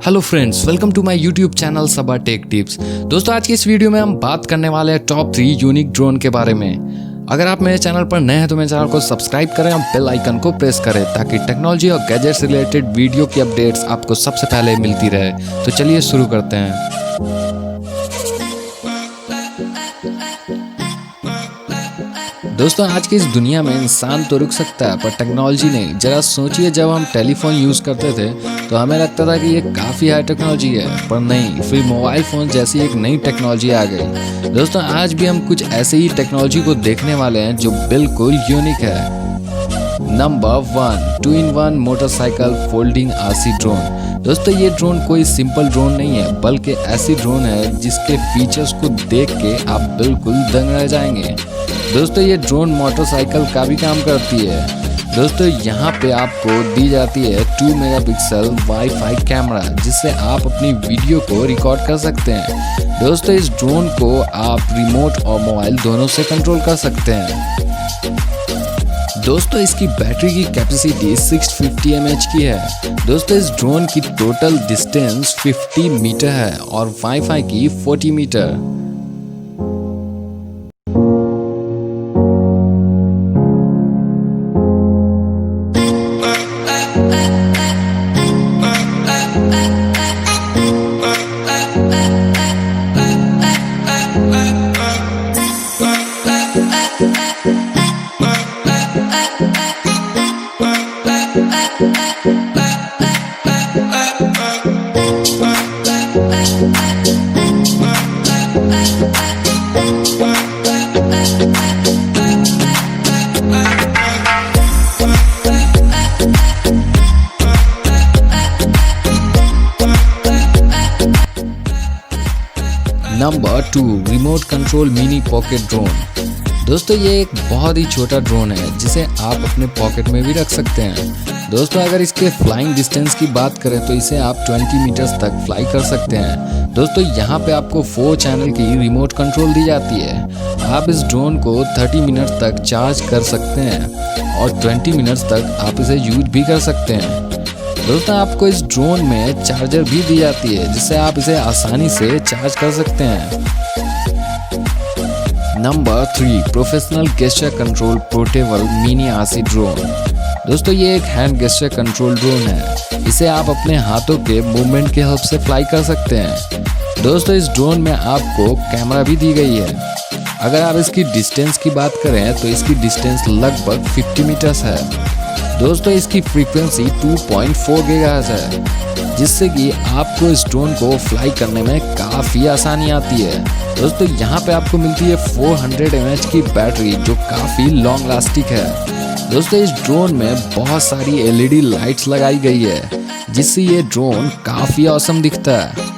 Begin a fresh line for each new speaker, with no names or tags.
Hello friends, welcome to my YouTube channel Saba tech tips. दोस्तों, आज की इस वीडियो में हम बात करने वाले हैं टॉप 3 यूनिक ड्रोन के बारे में। अगर आप मेरे चैनल पर नए हैं तो मेरे चैनल को सब्सक्राइब करें और बेल आइकन को प्रेस करें ताकि टेक्नोलॉजी और गैजेट्स रिलेटेड वीडियो की अपडेट्स आपको सबसे पहले मिलती रहे। तो चलिए शुरू करते हैं। दोस्तों, आज की इस दुनिया में इंसान तो रुक सकता है पर टेक्नोलॉजी नहीं। जरा सोचिए, जब हम टेलीफोन यूज़ करते थे तो हमें लगता था कि ये काफ़ी हाई टेक्नोलॉजी है, पर नहीं, फिर मोबाइल फ़ोन जैसी एक नई टेक्नोलॉजी आ गई। दोस्तों, आज भी हम कुछ ऐसे ही टेक्नोलॉजी को देखने वाले हैं जो बिल्कुल यूनिक है। Number 1, 2-in-1 motorcycle folding RC drone. दोस्तों, ये ड्रोन कोई सिंपल ड्रोन नहीं है, बल्कि ऐसी ड्रोन है जिसके फीचर्स को देख के आप बिल्कुल दंग रह जाएंगे। दोस्तों, ये ड्रोन मोटरसाइकिल का भी काम करती है। दोस्तों, यहाँ पे आपको दी जाती है 2 मेगापिक्सल वाईफाई कैमरा, जिससे आप अपनी वीडियो को रिकॉर्ड कर सकते हैं। दोस्तों, इस ड्रोन को आप रिमोट और मोबाइल दोनों से कंट्रोल कर सकते हैं। दोस्तों, इसकी बैटरी की कैपेसिटी 650 mAh की है। दोस्तों, इस ड्रोन की टोटल डिस्टेंस 50 मीटर है और वाईफाई की 40 metre. Number 2, remote control mini pocket drone. दोस्तों, ये एक बहुत ही छोटा ड्रोन है जिसे आप अपने पॉकेट में भी रख सकते हैं। दोस्तों, अगर इसके फ्लाइंग डिस्टेंस की बात करें तो इसे आप 20 मीटर्स तक फ्लाई कर सकते हैं। दोस्तों, यहाँ पे आपको 4 चैनल की रिमोट कंट्रोल दी जाती है। आप इस ड्रोन को 30 मिनट तक चार्ज कर सकते हैं और 20 मिनट्स तक आप इसे यूज भी कर सकते हैं। दोस्तों, आपको इस ड्रोन में चार्जर भी दी जाती है जिससे आप इसे आसानी से चार्ज कर सकते हैं। Number 3, professional gesture control portable mini RC drone. दोस्तों, ये एक हैंड गेस्चर कंट्रोल ड्रोन है। इसे आप अपने हाथों के मूवमेंट की हेल्प से फ्लाई कर सकते हैं। दोस्तों, इस ड्रोन में आपको कैमरा भी दी गई है। अगर आप इसकी डिस्टेंस की बात करें तो इसकी डिस्टेंस लगभग 50 मीटर्स है। दोस्तों, इसकी फ्रीक्वेंसी 2.4 गीगाहर्ट्ज है, जिससे कि आपको इस ड्रोन को फ्लाई करने में काफ़ी आसानी आती है। दोस्तों, यहाँ पे आपको मिलती है 400 mAh की बैटरी, जो काफ़ी लॉन्ग लास्टिक है। दोस्तों, इस ड्रोन में बहुत सारी LED लाइट्स लगाई गई है, जिससे ये ड्रोन काफ़ी ऑसम दिखता है।